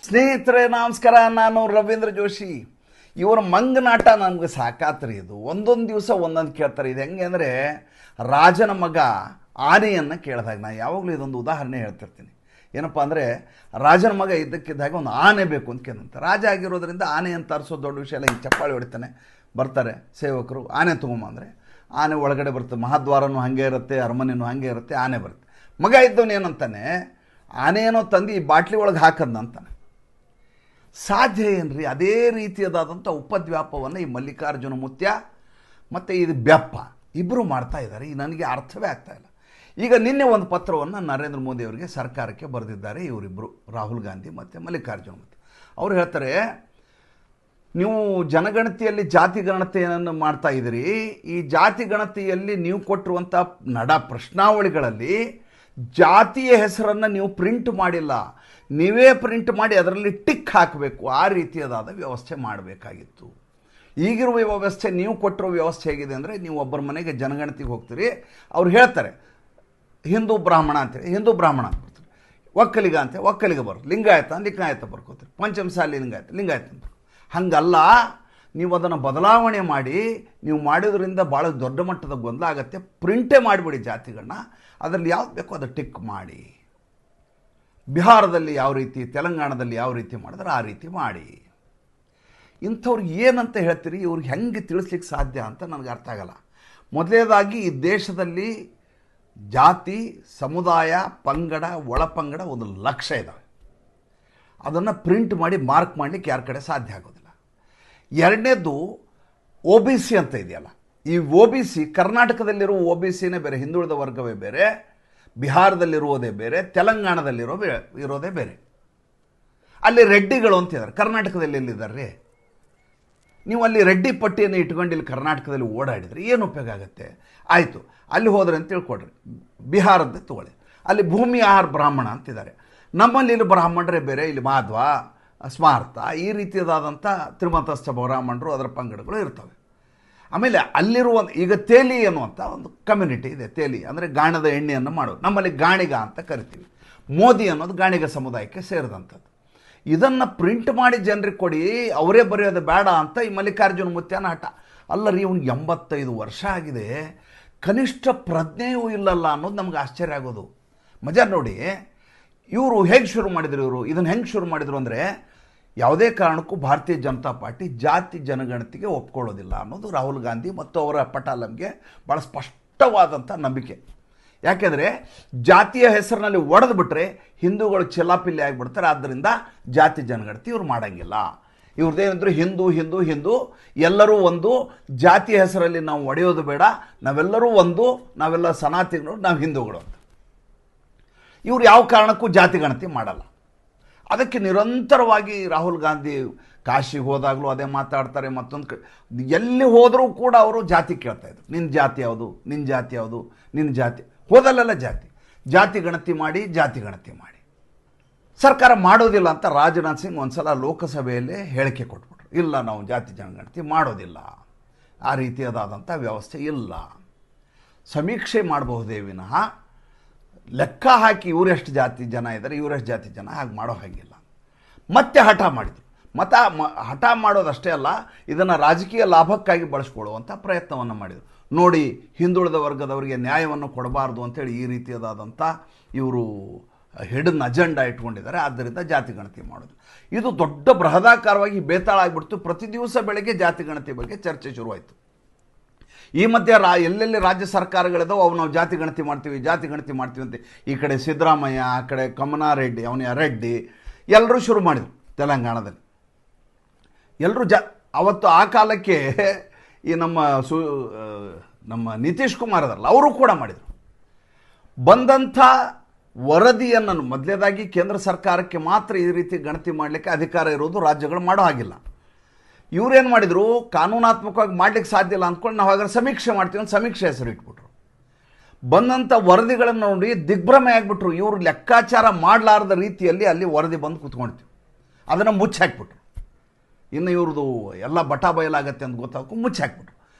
ಸ್ನೇಹಿತರೆ ನಮಸ್ಕಾರ. ನಾನು ರವೀಂದ್ರ ಜೋಶಿ. ಇವರ ಮಂಗನಾಟ ನನಗೆ ಸಾಕಾತ್ರಿ. ಇದು ಒಂದೊಂದು ದಿವಸ ಒಂದೊಂದು ಕೇಳ್ತಾರೆ. ಇದು ಹೆಂಗೆ ಅಂದರೆ ರಾಜನ ಮಗ ಆನೆಯನ್ನು ಕೇಳಿದಾಗ ನಾನು ಯಾವಾಗಲೂ ಇದೊಂದು ಉದಾಹರಣೆ ಹೇಳ್ತಿರ್ತೀನಿ. ಏನಪ್ಪ ಅಂದರೆ ರಾಜನ ಮಗ ಇದ್ದಕ್ಕಿದ್ದಾಗ ಒಂದು ಆನೆ ಬೇಕು ಅಂತ ಕೇಳಂತೆ. ರಾಜ ಆಗಿರೋದ್ರಿಂದ ಆನೆಯನ್ನು ತರಿಸೋ ದೊಡ್ಡ ವಿಷಯ ಎಲ್ಲ. ಹಿಂಗೆ ಚಪ್ಪಾಳಿ ಹೊಡಿತಾನೆ, ಬರ್ತಾರೆ ಸೇವಕರು, ಆನೆ ತೊಗೊಂಬಂದರೆ ಆನೆ ಒಳಗಡೆ ಬರುತ್ತೆ. ಮಹಾದ್ವಾರನೂ ಹಾಗೆ ಇರುತ್ತೆ, ಅರಮನೆಯೂ ಹಾಗೆ ಇರುತ್ತೆ, ಆನೆ ಬರುತ್ತೆ. ಮಗ ಇದ್ದವನು ಏನಂತಾನೆ, ಆನೆ ಏನೋ ತಂದು ಈ ಬಾಟ್ಲಿ ಒಳಗೆ ಹಾಕದ್ನಂತಾನೆ. ಸಾಧ್ಯ ಏನ್ರಿ? ಅದೇ ರೀತಿಯಾದಂಥ ಉಪದ್ವ್ಯಾಪವನ್ನು ಈ ಮಲ್ಲಿಕಾರ್ಜುನ ಮುತ್ಯ ಮತ್ತು ಇದು ಬೆಪ್ಪ ಇಬ್ಬರು ಮಾಡ್ತಾ ಇದ್ದಾರೆ. ಈ ನನಗೆ ಅರ್ಥವೇ ಆಗ್ತಾಯಿಲ್ಲ. ಈಗ ನಿನ್ನೆ ಒಂದು ಪತ್ರವನ್ನು ನರೇಂದ್ರ ಮೋದಿ ಅವರಿಗೆ ಸರ್ಕಾರಕ್ಕೆ ಬರೆದಿದ್ದಾರೆ ಇವರಿಬ್ಬರು, ರಾಹುಲ್ ಗಾಂಧಿ ಮತ್ತು ಮಲ್ಲಿಕಾರ್ಜುನ ಮುತ್ಯ. ಅವರು ಹೇಳ್ತಾರೆ, ನೀವು ಜನಗಣತಿಯಲ್ಲಿ ಜಾತಿ ಗಣತಿಯನ್ನು ಮಾಡ್ತಾ ಇದ್ದೀರಿ. ಈ ಜಾತಿ ಗಣತಿಯಲ್ಲಿ ನೀವು ಕೊಟ್ಟಿರುವಂಥ ಪ್ರಶ್ನಾವಳಿಗಳಲ್ಲಿ ಜಾತಿಯ ಹೆಸರನ್ನು ನೀವು ಪ್ರಿಂಟ್ ಮಾಡಿಲ್ಲ. ನೀವೇ ಪ್ರಿಂಟ್ ಮಾಡಿ ಅದರಲ್ಲಿ ಟಿಕ್ ಹಾಕಬೇಕು. ಆ ರೀತಿಯಾದ ವ್ಯವಸ್ಥೆ ಮಾಡಬೇಕಾಗಿತ್ತು. ಈಗಿರುವ ವ್ಯವಸ್ಥೆ, ನೀವು ಕೊಟ್ಟಿರೋ ವ್ಯವಸ್ಥೆ ಹೇಗಿದೆ ಅಂದರೆ, ನೀವು ಒಬ್ಬರ ಮನೆಗೆ ಜನಗಣತಿಗೆ ಹೋಗ್ತೀರಿ, ಅವ್ರು ಹೇಳ್ತಾರೆ ಹಿಂದೂ ಬ್ರಾಹ್ಮಣ ಅಂತೇಳಿ ಹಿಂದೂ ಬ್ರಾಹ್ಮಣ ಅಂತ ಬರ್ತೀರಿ, ಒಕ್ಕಲಿಗ ಅಂತ ಒಕ್ಕಲಿಗ ಬರುತ್ತೆ, ಲಿಂಗಾಯತ ಬರ್ಕೋತೀರಿ, ಪಂಚಮಸಾಲಿ ಲಿಂಗಾಯತ ಅಂತ. ಹಂಗಲ್ಲ, ನೀವು ಅದನ್ನು ಬದಲಾವಣೆ ಮಾಡಿ, ನೀವು ಮಾಡೋದ್ರಿಂದ ಭಾಳ ದೊಡ್ಡ ಮಟ್ಟದ ಗೊಂದಲ ಆಗುತ್ತೆ. ಪ್ರಿಂಟೇ ಮಾಡಿಬಿಡಿ ಜಾತಿಗಳನ್ನ, ಅದರಲ್ಲಿ ಯಾವ್ದು ಬೇಕೋ ಅದು ಟಿಕ್ ಮಾಡಿ. ಬಿಹಾರದಲ್ಲಿ ಯಾವ ರೀತಿ, ತೆಲಂಗಾಣದಲ್ಲಿ ಯಾವ ರೀತಿ ಮಾಡಿದ್ರೆ ಆ ರೀತಿ ಮಾಡಿ. ಇಂಥವ್ರಿಗೆ ಏನಂತ ಹೇಳ್ತೀರಿ? ಇವ್ರಿಗೆ ಹೆಂಗೆ ತಿಳಿಸ್ಲಿಕ್ಕೆ ಸಾಧ್ಯ ಅಂತ ನನಗೆ ಅರ್ಥ ಆಗಲ್ಲ. ಮೊದಲನೇದಾಗಿ ಈ ದೇಶದಲ್ಲಿ ಜಾತಿ, ಸಮುದಾಯ, ಪಂಗಡ, ಒಳಪಂಗಡ ಒಂದು ಲಕ್ಷ್ಯ ಇದ್ದಾವೆ. ಅದನ್ನು ಪ್ರಿಂಟ್ ಮಾಡಿ ಮಾರ್ಕ್ ಮಾಡಲಿಕ್ಕೆ ಯಾರ ಕಡೆ ಸಾಧ್ಯ ಆಗೋದಿಲ್ಲ. ಎರಡನೇದು OBC ಅಂತ ಇದೆಯಲ್ಲ, ಈ OBC ಕರ್ನಾಟಕದಲ್ಲಿರೋ OBCನೇ ಬೇರೆ, ಹಿಂದುಳಿದ ವರ್ಗವೇ ಬೇರೆ, ಬಿಹಾರದಲ್ಲಿರುವುದೇ ಬೇರೆ, ಇರೋದೇ ಬೇರೆ. ಅಲ್ಲಿ ರೆಡ್ಡಿಗಳು ಅಂತಿದ್ದಾರೆ. ಕರ್ನಾಟಕದಲ್ಲಿ ಎಲ್ಲಿದ್ದಾರೆ? ನೀವು ಅಲ್ಲಿ ರೆಡ್ಡಿ ಪಟ್ಟಿಯನ್ನು ಇಟ್ಕೊಂಡು ಇಲ್ಲಿ ಕರ್ನಾಟಕದಲ್ಲಿ ಓಡಾಡಿದರೆ ಏನು ಉಪಯೋಗ ಆಗುತ್ತೆ? ಆಯಿತು, ಅಲ್ಲಿ ಹೋದ್ರೆ ಅಂತ ತಿಳ್ಕೊಡ್ರಿ. ಬಿಹಾರದ್ದು ತಗೊಳ್ಳಿ, ಅಲ್ಲಿ ಭೂಮಿ ಆಹಾರ ಬ್ರಾಹ್ಮಣ ಅಂತಿದ್ದಾರೆ. ನಮ್ಮಲ್ಲಿ ಇಲ್ಲಿ ಬ್ರಾಹ್ಮಣರೇ ಬೇರೆ, ಇಲ್ಲಿ ಮಾಧ್ವ, ಸ್ಮಾರ್ಥ, ಈ ರೀತಿಯಾದಂಥ ತ್ರಿಮತಸ್ಥ ಬ್ರಾಹ್ಮಣರು, ಅದರ ಪಂಗಡಗಳು ಇರ್ತವೆ. ಆಮೇಲೆ ಅಲ್ಲಿರುವ ಈಗ ತೇಲಿ ಅನ್ನುವಂಥ ಒಂದು ಕಮ್ಯುನಿಟಿ ಇದೆ. ತೇಲಿ ಅಂದರೆ ಗಾಣದ ಎಣ್ಣೆಯನ್ನು ಮಾಡೋದು. ನಮ್ಮಲ್ಲಿ ಗಾಣಿಗ ಅಂತ ಕರಿತೀವಿ. ಮೋದಿ ಅನ್ನೋದು ಗಾಣಿಗ ಸಮುದಾಯಕ್ಕೆ ಸೇರಿದಂಥದ್ದು. ಇದನ್ನು ಪ್ರಿಂಟ್ ಮಾಡಿ ಜನರಿಗೆ ಕೊಡಿ, ಅವರೇ ಬರೆಯೋದು ಬೇಡ ಅಂತ ಈ ಮಲ್ಲಿಕಾರ್ಜುನ ಮುತ್ಯನ ಹಠ. ಅಲ್ಲರಿ, ಇವ್ನಿಗೆ 85 ವರ್ಷ ಆಗಿದೆ, ಕನಿಷ್ಠ ಪ್ರಜ್ಞೆಯೂ ಇಲ್ಲಲ್ಲ ಅನ್ನೋದು ನಮ್ಗೆ ಆಶ್ಚರ್ಯ ಆಗೋದು. ಮಜಾ ನೋಡಿ, ಇವರು ಹೇಗೆ ಶುರು ಮಾಡಿದ್ರು? ಇದನ್ನು ಹೆಂಗೆ ಶುರು ಮಾಡಿದರು ಅಂದರೆ, ಯಾವುದೇ ಕಾರಣಕ್ಕೂ ಭಾರತೀಯ ಜನತಾ ಪಾರ್ಟಿ ಜಾತಿ ಜನಗಣತಿಗೆ ಒಪ್ಕೊಳ್ಳೋದಿಲ್ಲ ಅನ್ನೋದು ರಾಹುಲ್ ಗಾಂಧಿ ಮತ್ತು ಅವರ ಪಟಾಲಂಗೆ ಭಾಳ ಸ್ಪಷ್ಟವಾದಂಥ ನಂಬಿಕೆ. ಯಾಕೆಂದರೆ ಜಾತಿಯ ಹೆಸರಿನಲ್ಲಿ ಒಡೆದು ಬಿಟ್ಟರೆ ಹಿಂದೂಗಳು ಚೆಲ್ಲಾಪಿಲ್ಲಿ ಆಗಿಬಿಡ್ತಾರೆ. ಆದ್ದರಿಂದ ಜಾತಿ ಜನಗಣತಿ ಇವ್ರು ಮಾಡೋಂಗಿಲ್ಲ. ಇವ್ರದ್ದೇನಿದ್ರು ಹಿಂದೂ ಹಿಂದೂ ಹಿಂದೂ, ಎಲ್ಲರೂ ಒಂದು, ಜಾತಿಯ ಹೆಸರಲ್ಲಿ ನಾವು ಒಡೆಯೋದು ಬೇಡ, ನಾವೆಲ್ಲರೂ ಒಂದು, ನಾವೆಲ್ಲ ಸನಾತನಿಗಳು, ನಾವು ಹಿಂದೂಗಳು ಅಂತ. ಇವ್ರು ಯಾವ ಕಾರಣಕ್ಕೂ ಜಾತಿ ಗಣತಿ ಮಾಡಲ್ಲ. ಅದಕ್ಕೆ ನಿರಂತರವಾಗಿ ರಾಹುಲ್ ಗಾಂಧಿ ಕಾಶಿಗೆ ಹೋದಾಗಲೂ ಅದೇ ಮಾತಾಡ್ತಾರೆ. ಮತ್ತೊಂದು ಎಲ್ಲಿ ಹೋದರೂ ಕೂಡ ಅವರು ಜಾತಿ ಕೇಳ್ತಾಯಿದ್ರು. ನಿನ್ನ ಜಾತಿ ಯಾವುದು, ನಿನ್ನ ಜಾತಿ ಯಾವುದು, ನಿನ್ನ ಜಾತಿ. ಹೋದಲ್ಲೆಲ್ಲ ಜಾತಿ ಗಣತಿ ಮಾಡಿ, ಜಾತಿ ಗಣತಿ ಮಾಡಿ. ಸರ್ಕಾರ ಮಾಡೋದಿಲ್ಲ ಅಂತ ರಾಜನಾಥ್ ಸಿಂಗ್ ಒಂದು ಸಲ ಲೋಕಸಭೆಯಲ್ಲೇ ಹೇಳಿಕೆ ಕೊಟ್ಬಿಟ್ರು. ಇಲ್ಲ, ನಾವು ಜಾತಿ ಜನಗಣತಿ ಮಾಡೋದಿಲ್ಲ, ಆ ರೀತಿಯಾದಂಥ ವ್ಯವಸ್ಥೆ ಇಲ್ಲ. ಸಮೀಕ್ಷೆ ಮಾಡಬಹುದೇ ವಿನಃ ಲೆಕ್ಕ ಹಾಕಿ ಇವರೆಷ್ಟು ಜಾತಿ ಜನ ಇದ್ದಾರೆ, ಇವರೆಷ್ಟು ಜಾತಿ ಜನ ಹಾಗೆ ಮಾಡೋ ಹಾಗಿಲ್ಲ. ಮತ್ತೆ ಹಠ ಮಾಡಿದರು. ಹಠ ಮಾಡೋದಷ್ಟೇ ಅಲ್ಲ, ಇದನ್ನು ರಾಜಕೀಯ ಲಾಭಕ್ಕಾಗಿ ಬಳಸ್ಕೊಳ್ಳುವಂಥ ಪ್ರಯತ್ನವನ್ನು ಮಾಡಿದರು. ನೋಡಿ, ಹಿಂದುಳಿದ ವರ್ಗದವರಿಗೆ ನ್ಯಾಯವನ್ನು ಕೊಡಬಾರ್ದು ಅಂತೇಳಿ ಈ ರೀತಿಯಾದಂಥ ಇವರು ಹಿಡನ್ ಅಜೆಂಡಾ ಇಟ್ಕೊಂಡಿದ್ದಾರೆ. ಆದ್ದರಿಂದ ಜಾತಿ ಗಣತಿ ಮಾಡೋದು ಇದು ದೊಡ್ಡ ಬೃಹದಾಕಾರವಾಗಿ ಬೇತಾಳ ಆಗಿಬಿಡ್ತು. ಪ್ರತಿ ದಿವಸ ಬೆಳಗ್ಗೆ ಜಾತಿ ಗಣತಿ ಬಗ್ಗೆ ಚರ್ಚೆ ಶುರುವಾಯಿತು. ಈ ಮಧ್ಯೆ ಎಲ್ಲೆಲ್ಲಿ ರಾಜ್ಯ ಸರ್ಕಾರಗಳಿದಾವೆ ಅವು ನಾವು ಜಾತಿ ಗಣತಿ ಮಾಡ್ತೀವಿ ಅಂತ ಈ ಕಡೆ ಸಿದ್ದರಾಮಯ್ಯ, ಆ ಕಡೆ ಕಮನಾರೆಡ್ಡಿ, ಅವನ ರೆಡ್ಡಿ, ಎಲ್ಲರೂ ಶುರು ಮಾಡಿದರು. ತೆಲಂಗಾಣದಲ್ಲಿ ಎಲ್ಲರೂ ಅವತ್ತು ಆ ಕಾಲಕ್ಕೆ ಈ ನಮ್ಮ ನಿತೀಶ್ ಕುಮಾರ್ ಅದರಲ್ಲ, ಅವರು ಕೂಡ ಮಾಡಿದರು. ಬಂದಂಥ ವರದಿಯನ್ನು ಮೊದಲೇದಾಗಿ ಕೇಂದ್ರ ಸರ್ಕಾರಕ್ಕೆ ಮಾತ್ರ ಈ ರೀತಿ ಗಣತಿ ಮಾಡಲಿಕ್ಕೆ ಅಧಿಕಾರ ಇರೋದು, ರಾಜ್ಯಗಳು ಮಾಡೋ ಹಾಗಿಲ್ಲ. ಇವರೇನು ಮಾಡಿದರು, ಕಾನೂನಾತ್ಮಕವಾಗಿ ಮಾಡಲಿಕ್ಕೆ ಸಾಧ್ಯ ಇಲ್ಲ ಅಂದ್ಕೊಂಡು ನಾವು ಹಾಗಾದ್ರೆ ಸಮೀಕ್ಷೆ ಮಾಡ್ತೀವಿ ಅಂತ ಸಮೀಕ್ಷೆ ಹೆಸರು ಇಟ್ಬಿಟ್ರು. ಬಂದಂಥ ವರದಿಗಳನ್ನು ನೋಡಿ ದಿಗ್ಭ್ರಮೆ ಆಗಿಬಿಟ್ರು. ಇವರು ಲೆಕ್ಕಾಚಾರ ಮಾಡಲಾರದ ರೀತಿಯಲ್ಲಿ ಅಲ್ಲಿ ವರದಿ ಬಂದು ಕೂತ್ಕೊಳ್ತೀವಿ, ಅದನ್ನು ಮುಚ್ಚಾಕ್ಬಿಟ್ರು. ಇನ್ನು ಇವ್ರದ್ದು ಎಲ್ಲ ಬಟಾ ಬಯಲಾಗತ್ತೆ ಅಂತ ಗೊತ್ತಾಗೂ ಮುಚ್ಚಾಕ್ಬಿಟ್ರು.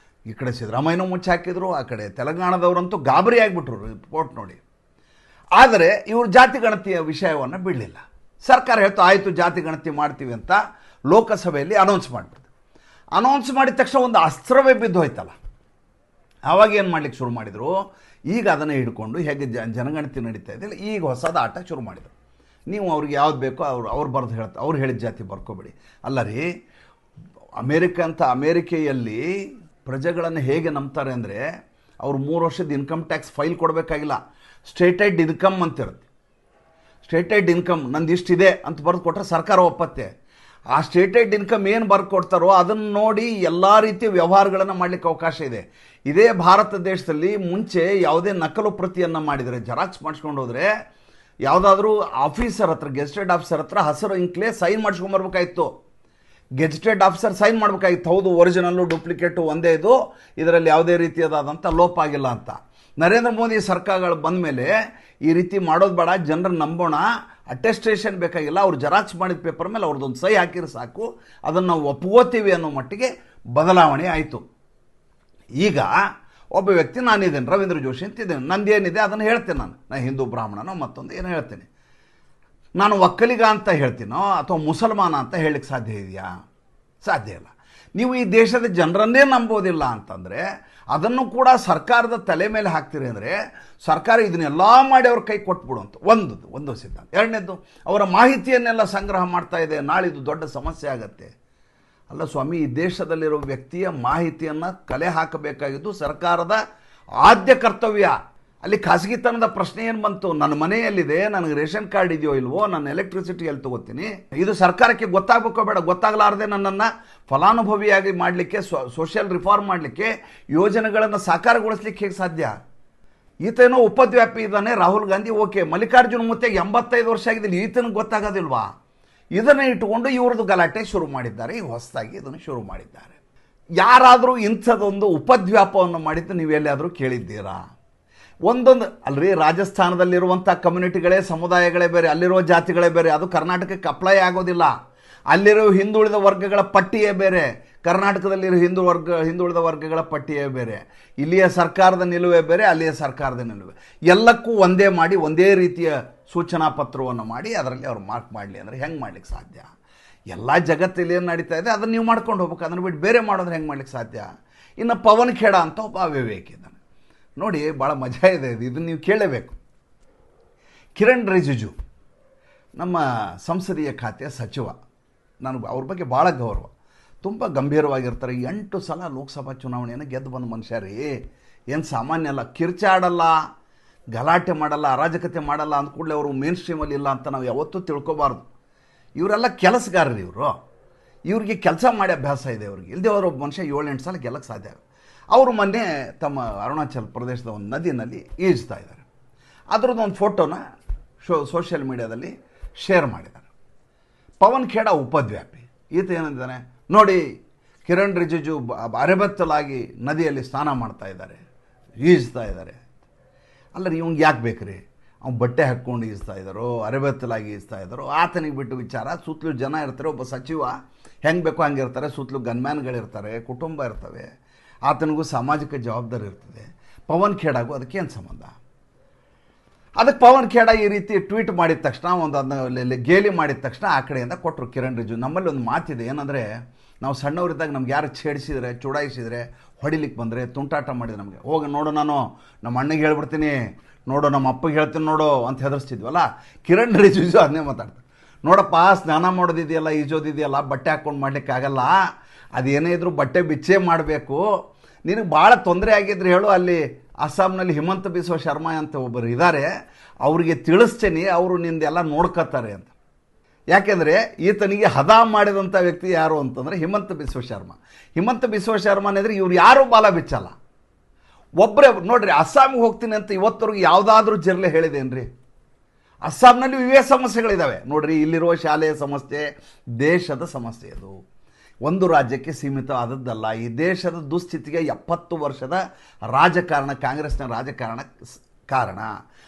ಈ ಕಡೆ ಸಿದ್ದರಾಮಯ್ಯನೂ ಮುಚ್ಚಾಕಿದ್ರು, ಆ ಕಡೆ ತೆಲಂಗಾಣದವರಂತೂ ಗಾಬರಿ ಆಗಿಬಿಟ್ರು ರಿಪೋರ್ಟ್ ನೋಡಿ. ಆದರೆ ಇವರು ಜಾತಿ ಗಣತಿಯ ವಿಷಯವನ್ನು ಬಿಡಲಿಲ್ಲ. ಸರ್ಕಾರ ಹೇಳ್ತು ಆಯಿತು ಜಾತಿ ಗಣತಿ ಮಾಡ್ತೀವಿ ಅಂತ ಲೋಕಸಭೆಯಲ್ಲಿ ಅನೌನ್ಸ್ ಮಾಡಿಬಿಡ್ತು. ಅನೌನ್ಸ್ ಮಾಡಿದ ತಕ್ಷಣ ಒಂದು ಅಸ್ತ್ರವೇ ಬಿದ್ದು ಹೋಯ್ತಲ್ಲ. ಆವಾಗ ಏನು ಮಾಡ್ಲಿಕ್ಕೆ ಶುರು ಮಾಡಿದರು, ಈಗ ಅದನ್ನು ಹಿಡ್ಕೊಂಡು ಹೇಗೆ ಜನಗಣತಿ ನಡೀತಾ ಇದೆಯಲ್ಲ, ಈಗ ಹೊಸದ ಆಟ ಶುರು ಮಾಡಿದರು. ನೀವು ಅವ್ರಿಗೆ ಯಾವ್ದು ಬೇಕೋ ಅವ್ರು ಬರೆದು ಹೇಳ್ತಾರೆ, ಅವ್ರು ಹೇಳಿದ ಜಾತಿ ಬರ್ಕೋಬೇಡಿ. ಅಲ್ಲ ರೀ, ಅಮೇರಿಕೆಯಲ್ಲಿ ಪ್ರಜೆಗಳನ್ನು ಹೇಗೆ ನಂಬ್ತಾರೆ ಅಂದರೆ, ಅವ್ರು 3 ವರ್ಷದ ಇನ್ಕಮ್ ಟ್ಯಾಕ್ಸ್ ಫೈಲ್ ಕೊಡಬೇಕಾಗಿಲ್ಲ, ಸ್ಟೇಟೆಡ್ ಇನ್ಕಮ್ ಅಂತಿರುತ್ತೆ. ಸ್ಟೇಟೆಡ್ ಇನ್ಕಮ್ ನಂದು ಇಷ್ಟಿದೆ ಅಂತ ಬರೆದು ಕೊಟ್ಟರೆ ಸರ್ಕಾರ ಒಪ್ಪತ್ತೆ. ಆ ಸ್ಟೇಟೆಡ್ ಇನ್ಕಮ್ ಏನು ಬರ್ದು ಕೊಡ್ತಾರೋ ಅದನ್ನು ನೋಡಿ ಎಲ್ಲ ರೀತಿಯ ವ್ಯವಹಾರಗಳನ್ನು ಮಾಡಲಿಕ್ಕೆ ಅವಕಾಶ ಇದೆ. ಇದೇ ಭಾರತ ದೇಶದಲ್ಲಿ ಮುಂಚೆ ಯಾವುದೇ ನಕಲು ಪ್ರತಿಯನ್ನು ಮಾಡಿದರೆ, ಜೆರಾಕ್ಸ್ ಮಾಡಿಸ್ಕೊಂಡು ಹೋದರೆ ಯಾವುದಾದ್ರೂ ಆಫೀಸರ್ ಹತ್ರ, ಗೆಜೆಟೆಡ್ ಆಫೀಸರ್ ಹತ್ರ ಹಸಿರು ಇಂಕ್ಲೇ ಸೈನ್ ಮಾಡಿಸ್ಕೊಂಬರ್ಬೇಕಾಗಿತ್ತು. ಗೆಜೆಟೆಡ್ ಆಫೀಸರ್ ಸೈನ್ ಮಾಡಬೇಕಾಗಿತ್ತು, ಹೌದು ಒರಿಜಿನಲ್ಲು ಡೂಪ್ಲಿಕೇಟು ಒಂದೇ ಇದು, ಇದರಲ್ಲಿ ಯಾವುದೇ ರೀತಿಯಾದಂಥ ಲೋಪ ಆಗಿಲ್ಲ ಅಂತ. ನರೇಂದ್ರ ಮೋದಿ ಸರ್ಕಾರಗಳು ಬಂದ ಮೇಲೆ ಈ ರೀತಿ ಮಾಡೋದು ಬೇಡ, ಜನರನ್ನು ನಂಬೋಣ, ಅಟೆಸ್ಟೇಷನ್ ಬೇಕಾಗಿಲ್ಲ, ಅವ್ರು ಜೆರಾಕ್ಸ್ ಮಾಡಿದ ಪೇಪರ್ ಮೇಲೆ ಅವ್ರದ್ದೊಂದು ಸಹಿ ಹಾಕಿದ್ರೆ ಸಾಕು, ಅದನ್ನು ನಾವು ಒಪ್ಕೋತೀವಿ ಅನ್ನೋ ಮಟ್ಟಿಗೆ ಬದಲಾವಣೆ ಆಯಿತು. ಈಗ ಒಬ್ಬ ವ್ಯಕ್ತಿ ನಾನಿದ್ದೇನೆ, ರವೀಂದ್ರ ಜೋಶಿ ಅಂತಿದ್ದೇನೆ, ನಂದೇನಿದೆ ಅದನ್ನು ಹೇಳ್ತೇನೆ. ನಾನು ಹಿಂದೂ ಬ್ರಾಹ್ಮಣನೋ ಮತ್ತೊಂದು ಏನೋ ಹೇಳ್ತೇನೆ. ನಾನು ಒಕ್ಕಲಿಗ ಅಂತ ಹೇಳ್ತೀನೋ ಅಥವಾ ಮುಸಲ್ಮಾನ ಅಂತ ಹೇಳಲಿಕ್ಕೆ ಸಾಧ್ಯ ಇದೆಯಾ? ಸಾಧ್ಯ ಇಲ್ಲ. ನೀವು ಈ ದೇಶದ ಜನರನ್ನೇ ನಂಬೋದಿಲ್ಲ ಅಂತಂದರೆ ಅದನ್ನು ಕೂಡ ಸರ್ಕಾರದ ತಲೆ ಮೇಲೆ ಹಾಕ್ತೀರಿ ಅಂದರೆ ಸರ್ಕಾರ ಇದನ್ನೆಲ್ಲ ಮಾಡಿ ಅವ್ರ ಕೈ ಕೊಟ್ಬಿಡು ಅಂತ ಒಂದು ಸಿದ್ಧಾಂತ. ಎರಡನೇದು, ಅವರ ಮಾಹಿತಿಯನ್ನೆಲ್ಲ ಸಂಗ್ರಹ ಮಾಡ್ತಾ ಇದೆ, ನಾಳಿದು ದೊಡ್ಡ ಸಮಸ್ಯೆ ಆಗತ್ತೆ. ಅಲ್ಲ ಸ್ವಾಮಿ, ಈ ದೇಶದಲ್ಲಿರೋ ವ್ಯಕ್ತಿಯ ಮಾಹಿತಿಯನ್ನು ಕಲೆ ಹಾಕಬೇಕಾಗಿದ್ದು ಸರ್ಕಾರದ ಆದ್ಯ ಕರ್ತವ್ಯ. ಅಲ್ಲಿ ಖಾಸಗಿತನದ ಪ್ರಶ್ನೆ ಏನು ಬಂತು? ನನ್ನ ಮನೆಯಲ್ಲಿದೆ, ನನಗೆ ರೇಷನ್ ಕಾರ್ಡ್ ಇದೆಯೋ ಇಲ್ವೋ, ನನ್ನ ಎಲೆಕ್ಟ್ರಿಸಿಟಿ ಎಲ್ಲಿ ತಗೋತೀನಿ, ಇದು ಸರ್ಕಾರಕ್ಕೆ ಗೊತ್ತಾಗಬೇಕೋ ಬೇಡ? ಗೊತ್ತಾಗಲಾರದೆ ನನ್ನನ್ನು ಫಲಾನುಭವಿಯಾಗಿ ಮಾಡಲಿಕ್ಕೆ, ಸೋಷಿಯಲ್ ರಿಫಾರ್ಮ್ ಮಾಡಲಿಕ್ಕೆ, ಯೋಜನೆಗಳನ್ನು ಸಾಕಾರಗೊಳಿಸ್ಲಿಕ್ಕೆ ಹೇಗೆ ಸಾಧ್ಯ? ಈತೇನೋ ಉಪದ್ವ್ಯಾಪಿ ಇದ್ದಾನೆ, ರಾಹುಲ್ ಗಾಂಧಿ, ಓಕೆ. ಮಲ್ಲಿಕಾರ್ಜುನ ಮುತ್ತೆಗೆ 85 ವರ್ಷ ಆಗಿದ್ದಿಲ್ಲ, ಈತನಿಗೆ ಗೊತ್ತಾಗೋದಿಲ್ವಾ? ಇದನ್ನು ಇಟ್ಟುಕೊಂಡು ಇವ್ರದ್ದು ಗಲಾಟೆ ಶುರು ಮಾಡಿದ್ದಾರೆ. ಈಗ ಹೊಸದಾಗಿ ಇದನ್ನು ಶುರು ಮಾಡಿದ್ದಾರೆ. ಯಾರಾದರೂ ಇಂಥದ್ದೊಂದು ಉಪದ್ವ್ಯಾಪವನ್ನು ಮಾಡಿದ್ದು ನೀವೆಲ್ಲಾದರೂ ಕೇಳಿದ್ದೀರಾ? ಒಂದೊಂದು ಅಲ್ರಿ, ರಾಜಸ್ಥಾನದಲ್ಲಿರುವಂಥ ಕಮ್ಯುನಿಟಿಗಳೇ, ಸಮುದಾಯಗಳೇ ಬೇರೆ, ಅಲ್ಲಿರುವ ಜಾತಿಗಳೇ ಬೇರೆ, ಅದು ಕರ್ನಾಟಕಕ್ಕೆ ಅಪ್ಲೈ ಆಗೋದಿಲ್ಲ. ಅಲ್ಲಿರೋ ಹಿಂದುಳಿದ ವರ್ಗಗಳ ಪಟ್ಟಿಯೇ ಬೇರೆ, ಕರ್ನಾಟಕದಲ್ಲಿರೋ ಹಿಂದುಳಿದ ವರ್ಗಗಳ ಪಟ್ಟಿಯೇ ಬೇರೆ. ಇಲ್ಲಿಯ ಸರ್ಕಾರದ ನಿಲುವೇ ಬೇರೆ, ಅಲ್ಲಿಯ ಸರ್ಕಾರದ ನಿಲುವೆ. ಎಲ್ಲಕ್ಕೂ ಒಂದೇ ಮಾಡಿ, ಒಂದೇ ರೀತಿಯ ಸೂಚನಾ ಪತ್ರವನ್ನು ಮಾಡಿ ಅದರಲ್ಲಿ ಅವ್ರು ಮಾರ್ಕ್ ಮಾಡಲಿ ಅಂದರೆ ಹೆಂಗೆ ಮಾಡ್ಲಿಕ್ಕೆ ಸಾಧ್ಯ? ಎಲ್ಲ ಜಗತ್ತಲ್ಲಿ ಏನು ನಡೀತಾ ಇದೆ ಅದನ್ನು ನೀವು ಮಾಡ್ಕೊಂಡು ಹೋಗ್ಬೇಕು. ಅದನ್ನು ಬಿಟ್ಟು ಬೇರೆ ಮಾಡೋದ್ರೆ ಹೆಂಗೆ ಮಾಡ್ಲಿಕ್ಕೆ ಸಾಧ್ಯ? ಇನ್ನು ಪವನ್ ಖೇಡಾ ಅಂತ ಒಬ್ಬ ಅವಿವೇಕ್ ಇದ್ದಾನೆ ನೋಡಿ, ಭಾಳ ಮಜಾ ಇದೆ ಇದನ್ನು ನೀವು ಕೇಳಲೇಬೇಕು. ಕಿರಣ್ ರಿಜಿಜು ನಮ್ಮ ಸಂಸದೀಯ ಖಾತೆಯ ಸಚಿವ, ನನಗೆ ಅವ್ರ ಬಗ್ಗೆ ಭಾಳ ಗೌರವ. ತುಂಬ ಗಂಭೀರವಾಗಿರ್ತಾರೆ. 8 ಸಲ ಲೋಕಸಭಾ ಚುನಾವಣೆಯನ್ನು ಗೆದ್ದು ಬಂದ ಮನುಷ್ಯ ರೀ, ಏನು ಸಾಮಾನ್ಯ ಅಲ್ಲ. ಕಿರ್ಚಾಡಲ್ಲ, ಗಲಾಟೆ ಮಾಡಲ್ಲ, ಅರಾಜಕತೆ ಮಾಡಲ್ಲ ಅಂದ ಕೂಡಲೇ ಅವರು ಮೇನ್ ಸ್ಟ್ರೀಮಲ್ಲಿ ಇಲ್ಲ ಅಂತ ನಾವು ಯಾವತ್ತೂ ತಿಳ್ಕೊಬಾರ್ದು. ಇವರೆಲ್ಲ ಕೆಲಸಗಾರರು, ಇವ್ರಿಗೆ ಕೆಲಸ ಮಾಡಿ ಅಭ್ಯಾಸ ಇದೆ. ಅವ್ರಿಗೆ ಇಲ್ಲದೆ ಅವರು ಒಬ್ಬ ಮನುಷ್ಯ 7-8 ಸಲ ಗೆಲ್ಲಕ್ಕೆ ಸಾಧ್ಯ. ಅವರು ಮೊನ್ನೆ ತಮ್ಮ ಅರುಣಾಚಲ್ ಪ್ರದೇಶದ ಒಂದು ನದಿನಲ್ಲಿ ಈಜ್ತಾ ಇದ್ದಾರೆ. ಅದರದ್ದು ಒಂದು ಫೋಟೋನ ಸೋಷಿಯಲ್ ಮೀಡಿಯಾದಲ್ಲಿ ಶೇರ್ ಮಾಡಿದ್ದಾರೆ. ಪವನ್ ಖೇಡಾ ಉಪದ್ವ್ಯಾಪಿ, ಈತ ಏನಿದ್ದಾನೆ ನೋಡಿ, ಕಿರಣ್ ರಿಜಿಜು ಅರೆಬತ್ತಲಾಗಿ ನದಿಯಲ್ಲಿ ಸ್ನಾನ ಮಾಡ್ತಾ ಇದ್ದಾರೆ, ಈಜ್ತಾ ಇದ್ದಾರೆ. ಅಲ್ಲರಿ, ಇವಂಗೆ ಯಾಕೆ ಬೇಕ್ರಿ? ಅವ್ನು ಬಟ್ಟೆ ಹಾಕ್ಕೊಂಡು ಈಜ್ತಾ ಇದ್ದಾರೋ, ಅರೆಬತ್ತಲಾಗಿ ಈಜ್ತಾ ಇದ್ದಾರೋ, ಆತನಿಗೆ ಬಿಟ್ಟು ವಿಚಾರ. ಸುತ್ತಲೂ ಜನ ಇರ್ತಾರೆ, ಒಬ್ಬ ಸಚಿವ ಹೆಂಗೆ ಬೇಕೋ ಹಂಗೆ ಇರ್ತಾರೆ, ಸುತ್ತಲೂ ಗನ್ಮ್ಯಾನ್ಗಳಿರ್ತಾರೆ, ಕುಟುಂಬ ಇರ್ತವೆ, ಆತನಿಗೂ ಸಾಮಾಜಿಕ ಜವಾಬ್ದಾರಿ ಇರ್ತದೆ. ಪವನ್ ಖೇಡಾಗೂ ಅದಕ್ಕೇನು ಸಂಬಂಧ? ಅದಕ್ಕೆ ಪವನ್ ಖೇಡಾ ಈ ರೀತಿ ಟ್ವೀಟ್ ಮಾಡಿದ ತಕ್ಷಣ, ಒಂದು ಗೇಲಿ ಮಾಡಿದ ತಕ್ಷಣ ಆ ಕಡೆಯಿಂದ ಕೊಟ್ಟರು ಕಿರಣ್ ರಿಜಿಜು. ನಮ್ಮಲ್ಲಿ ಒಂದು ಮಾತಿದೆ, ಏನಂದರೆ ನಾವು ಸಣ್ಣವರಿದ್ದಾಗ ನಮ್ಗೆ ಯಾರು ಛೇಡಿಸಿದರೆ, ಚುಡಾಯಿಸಿದರೆ, ಹೊಡಿಲಿಕ್ಕೆ ಬಂದರೆ, ತುಂಟಾಟ ಮಾಡಿದರೆ ನಮಗೆ ಹೋಗಿ ನೋಡು, ನಾನು ನಮ್ಮ ಅಣ್ಣಗೆ ಹೇಳ್ಬಿಡ್ತೀನಿ ನೋಡು, ನಮ್ಮ ಅಪ್ಪಗೆ ಹೇಳ್ತೀನಿ ನೋಡು ಅಂತ ಹೆದರ್ಸ್ತಿದ್ವಲ್ಲ. ಕಿರಣ್ ರಿಜಿಜು ಅದನ್ನೇ ಮಾತಾಡ್ತಾರೆ. ನೋಡಪ್ಪ, ಸ್ನಾನ ಮಾಡೋದಿದೆಯಲ್ಲ, ಈಜೋದಿದೆಯಲ್ಲ, ಬಟ್ಟೆ ಹಾಕ್ಕೊಂಡು ಮಾಡಲಿಕ್ಕಾಗಲ್ಲ, ಅದೇನೇ ಇದ್ರೂ ಬಟ್ಟೆ ಬಿಚ್ಚೇ ಮಾಡಬೇಕು. ನಿನಗೆ ಭಾಳ ತೊಂದರೆ ಆಗಿದ್ರೆ ಹೇಳು, ಅಲ್ಲಿ ಅಸ್ಸಾಂನಲ್ಲಿ ಹಿಮಂತ ಬಿಸ್ವ ಶರ್ಮಾ ಅಂತ ಒಬ್ಬರು ಇದ್ದಾರೆ, ಅವರಿಗೆ ತಿಳಿಸ್ತೇನೆ, ಅವರು ನಿಂದೆಲ್ಲ ನೋಡ್ಕೋತಾರೆ ಅಂತ. ಯಾಕೆಂದರೆ ಈತನಿಗೆ ಹದ ಮಾಡಿದಂಥ ವ್ಯಕ್ತಿ ಯಾರು ಅಂತಂದರೆ ಹಿಮಂತ ಬಿಸ್ವ ಶರ್ಮಾ. ಹಿಮಂತ ಬಿಸ್ವ ಶರ್ಮಾನಿದ್ರೆ ಇವ್ರು ಯಾರೂ ಬಾಲ ಬಿಚ್ಚಲ್ಲ. ಒಬ್ಬರೇ ನೋಡ್ರಿ, ಅಸ್ಸಾಮಿಗೆ ಹೋಗ್ತೀನಿ ಅಂತ ಇವತ್ತವರೆಗೂ ಯಾವುದಾದ್ರೂ ಜಿಲ್ಲೆ ಹೇಳಿದೇನ್ರಿ? ಅಸ್ಸಾಂನಲ್ಲಿ ಇವೇ ಸಮಸ್ಯೆಗಳಿದ್ದಾವೆ ನೋಡ್ರಿ. ಇಲ್ಲಿರುವ ಶಾಲೆಯ ಸಮಸ್ಯೆ ದೇಶದ ಸಮಸ್ಯೆ. ಅದು ಒಂದು ರಾಜ್ಯಕ್ಕೆ ಸೀಮಿತ ಆದದ್ದಲ್ಲ. ಈ ದೇಶದ ದುಸ್ಥಿತಿಗೆ 70 ವರ್ಷದ ರಾಜಕಾರಣ, ಕಾಂಗ್ರೆಸ್ನ ರಾಜಕಾರಣ ಕಾರಣ.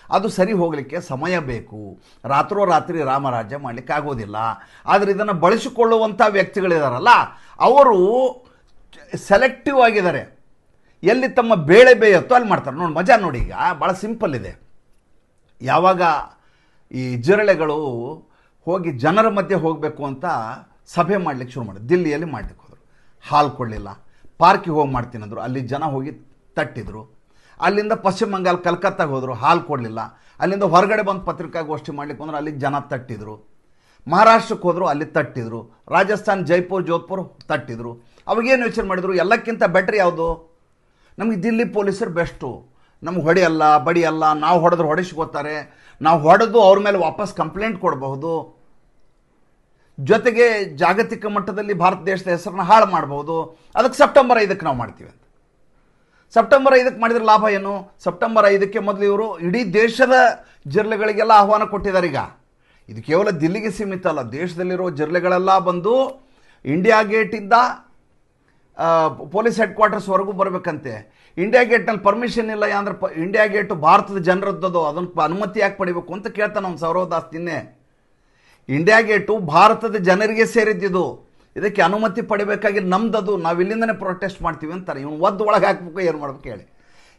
ಅದು ಸರಿ ಹೋಗಲಿಕ್ಕೆ ಸಮಯ ಬೇಕು. ರಾತ್ರೋರಾತ್ರಿ ರಾಮರಾಜ್ಯ ಮಾಡಲಿಕ್ಕೆ ಆಗೋದಿಲ್ಲ. ಆದರೆ ಇದನ್ನು ಬಳಸಿಕೊಳ್ಳುವಂಥ ವ್ಯಕ್ತಿಗಳಿದಾರಲ್ಲ, ಅವರು ಸೆಲೆಕ್ಟಿವ್ ಆಗಿದ್ದಾರೆ. ಎಲ್ಲಿ ತಮ್ಮ ಬೇಳೆ ಬೇಯತ್ತೋ ಅಲ್ಲಿ ಮಾಡ್ತಾರೆ. ನೋಡಿ ಮಜಾ ನೋಡಿ, ಈಗ ಭಾಳ ಸಿಂಪಲ್ ಇದೆ. ಯಾವಾಗ ಈ ಜಿರಳೆಗಳು ಹೋಗಿ ಜನರ ಮಧ್ಯೆ ಹೋಗಬೇಕು ಅಂತ ಸಭೆ ಮಾಡಲಿಕ್ಕೆ ಶುರು ಮಾಡಿದ್ರು. ದಿಲ್ಲಿಯಲ್ಲಿ ಮಾಡಲಿಕ್ಕೆ ಹೋದರು, ಹಾಲ್ ಕೊಡಲಿಲ್ಲ. ಪಾರ್ಕಿಗೆ ಹೋಗಿ ಮಾಡ್ತೀನಿ ಅಂದರು, ಅಲ್ಲಿ ಜನ ಹೋಗಿ ತಟ್ಟಿದ್ರು. ಅಲ್ಲಿಂದ ಪಶ್ಚಿಮ ಬಂಗಾಳ ಕಲ್ಕತ್ತಾಗೆ ಹೋದರು, ಹಾಲ್ ಕೊಡಲಿಲ್ಲ. ಅಲ್ಲಿಂದ ಹೊರಗಡೆ ಬಂದು ಪತ್ರಿಕಾಗೋಷ್ಠಿ ಮಾಡ್ಲಿಕ್ಕೆ ಬಂದರು, ಅಲ್ಲಿ ಜನ ತಟ್ಟಿದ್ರು. ಮಹಾರಾಷ್ಟ್ರಕ್ಕೆ ಹೋದರು, ಅಲ್ಲಿ ತಟ್ಟಿದ್ರು. ರಾಜಸ್ಥಾನ್, ಜೈಪುರ್, ಜೋಧ್ಪುರ್ ತಟ್ಟಿದ್ರು. ಅವಾಗೇನು ಯೋಚನೆ ಮಾಡಿದರು, ಎಲ್ಲಕ್ಕಿಂತ ಬೆಟ್ರ್ ಯಾವುದು, ನಮಗೆ ದಿಲ್ಲಿ ಪೊಲೀಸರು ಬೆಸ್ಟು, ನಮ್ಗೆ ಹೊಡೆಯಲ್ಲ ಬಡಿಯಲ್ಲ, ನಾವು ಹೊಡೆದ್ರೆ ಹೊಡೆಸ್ಕೋತಾರೆ, ನಾವು ಹೊಡೆದು ಅವ್ರ ಮೇಲೆ ವಾಪಸ್ ಕಂಪ್ಲೇಂಟ್ ಕೊಡಬಹುದು, ಜೊತೆಗೆ ಜಾಗತಿಕ ಮಟ್ಟದಲ್ಲಿ ಭಾರತ ದೇಶದ ಹೆಸರನ್ನ ಹಾಳು ಮಾಡಬಹುದು. ಅದಕ್ಕೆ ಸೆಪ್ಟೆಂಬರ್ 5ಕ್ಕೆ ನಾವು ಮಾಡ್ತೀವಿ ಅಂತ. ಸೆಪ್ಟೆಂಬರ್ 5ಕ್ಕೆ ಮಾಡಿದ್ರೆ ಲಾಭ ಏನು? ಸೆಪ್ಟೆಂಬರ್ 5ಕ್ಕೆ ಮೊದಲು ಇವರು ಇಡೀ ದೇಶದ ಜಿಲ್ಲೆಗಳಿಗೆಲ್ಲ ಆಹ್ವಾನ ಕೊಟ್ಟಿದ್ದಾರೆ. ಈಗ ಇದು ಕೇವಲ ದಿಲ್ಲಿಗೆ ಸೀಮಿತ ಅಲ್ಲ, ದೇಶದಲ್ಲಿರೋ ಜಿಲ್ಲೆಗಳೆಲ್ಲ ಬಂದು ಇಂಡಿಯಾ ಗೇಟಿಂದ ಪೊಲೀಸ್ ಹೆಡ್ ಕ್ವಾರ್ಟರ್ಸ್ವರೆಗೂ ಬರಬೇಕಂತೆ. ಇಂಡಿಯಾ ಗೇಟ್ನಲ್ಲಿ ಪರ್ಮಿಷನ್ ಇಲ್ಲ ಅಂದ್ರೆ ಇಂಡಿಯಾ ಗೇಟು ಭಾರತದ ಜನರದ್ದದು, ಅದನ್ನು ಅನುಮತಿ ಯಾಕೆ ಪಡಿಬೇಕು ಅಂತ ಕೇಳ್ತಾನೆ ಅವ್ನು ಸೌರವ್ ದಾಸ್ ನಿನ್ನೆ. ಇಂಡಿಯಾ ಗೇಟು ಭಾರತದ ಜನರಿಗೆ ಸೇರಿದ್ದಿದ್ದು, ಇದಕ್ಕೆ ಅನುಮತಿ ಪಡಿಬೇಕಾಗಿ ನಮ್ದದು, ನಾವು ಇಲ್ಲಿಂದನೇ ಪ್ರೊಟೆಸ್ಟ್ ಮಾಡ್ತೀವಿ ಅಂತಾರೆ. ಇವನು ಒದ್ದು ಒಳಗೆ ಹಾಕ್ಬೇಕು, ಏನು ಮಾಡ್ಬೇಕು ಹೇಳಿ.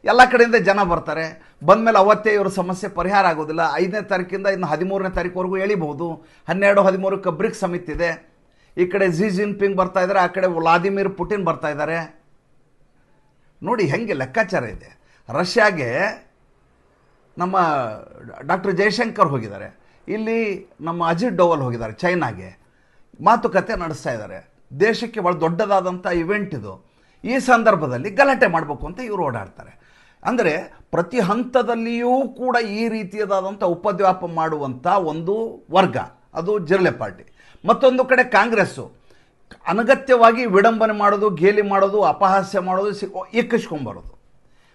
ಎಲ್ಲ ಕಡೆಯಿಂದ ಜನ ಬರ್ತಾರೆ. ಬಂದಮೇಲೆ ಅವತ್ತೇ ಇವ್ರ ಸಮಸ್ಯೆ ಪರಿಹಾರ ಆಗೋದಿಲ್ಲ. 5ನೇ ತಾರೀಕಿಂದ ಇನ್ನು 13ನೇ ತಾರೀಕುವರೆಗೂ ಎಳಿಬಹುದು. 12, 13ಕ್ಕೆ ಬ್ರಿಕ್ಸ್ ಸಮಿತಿ ಇದೆ. ಈ ಕಡೆ ಜಿ ಜಿನ್ಪಿಂಗ್ ಬರ್ತಾ ಇದ್ದಾರೆ, ಆ ಕಡೆ ವ್ಲಾದಿಮಿರ್ ಪುಟಿನ್ ಬರ್ತಾ ಇದ್ದಾರೆ. ನೋಡಿ ಹೆಂಗೆ ಲೆಕ್ಕಾಚಾರ ಇದೆ. ರಷ್ಯಾಗೆ ನಮ್ಮ ಡಾಕ್ಟರ್ ಜಯಶಂಕರ್ ಹೋಗಿದ್ದಾರೆ, ಇಲ್ಲಿ ನಮ್ಮ ಅಜಿತ್ ಡೋವಲ್ ಹೋಗಿದ್ದಾರೆ ಚೈನಾಗೆ, ಮಾತುಕತೆ ನಡೆಸ್ತಾ ಇದ್ದಾರೆ. ದೇಶಕ್ಕೆ ಭಾಳ ದೊಡ್ಡದಾದಂಥ ಇವೆಂಟ್ ಇದು. ಈ ಸಂದರ್ಭದಲ್ಲಿ ಗಲಾಟೆ ಮಾಡಬೇಕು ಅಂತ ಇವರು ಓಡಾಡ್ತಾರೆ. ಅಂದರೆ ಪ್ರತಿ ಹಂತದಲ್ಲಿಯೂ ಕೂಡ ಈ ರೀತಿಯದಾದಂಥ ಉಪದ್ವ್ಯಾಪ ಮಾಡುವಂಥ ಒಂದು ವರ್ಗ, ಅದು ಜಿರ್ಲೆ ಪಾರ್ಟಿ. ಮತ್ತೊಂದು ಕಡೆ ಕಾಂಗ್ರೆಸ್ಸು ಅನಗತ್ಯವಾಗಿ ವಿಡಂಬನೆ ಮಾಡೋದು, ಗೇಲಿ ಮಾಡೋದು, ಅಪಹಾಸ್ಯ ಮಾಡೋದು, ಇಕ್ಕಿಸ್ಕೊಂಬರೋದು.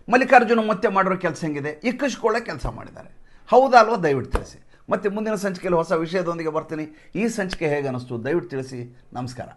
ಮಲ್ಲಿಕಾರ್ಜುನ ಮತ್ತೆ ಮಾಡಿರೋ ಕೆಲಸ ಹೆಂಗಿದೆ, ಇಕ್ಕಿಸ್ಕೊಳ್ಳೋ ಕೆಲಸ ಮಾಡಿದ್ದಾರೆ. ಹೌದಾ ಅಲ್ವಾ? ದಯವಿಟ್ಟು ತಿಳಿಸಿ. ಮತ್ತು ಮುಂದಿನ ಸಂಚಿಕೆಯಲ್ಲಿ ಹೊಸ ವಿಷಯದೊಂದಿಗೆ ಬರ್ತೀನಿ. ಈ ಸಂಚಿಕೆ ಹೇಗೆ ಅನ್ನಿಸ್ತು ದಯವಿಟ್ಟು ತಿಳಿಸಿ. ನಮಸ್ಕಾರ.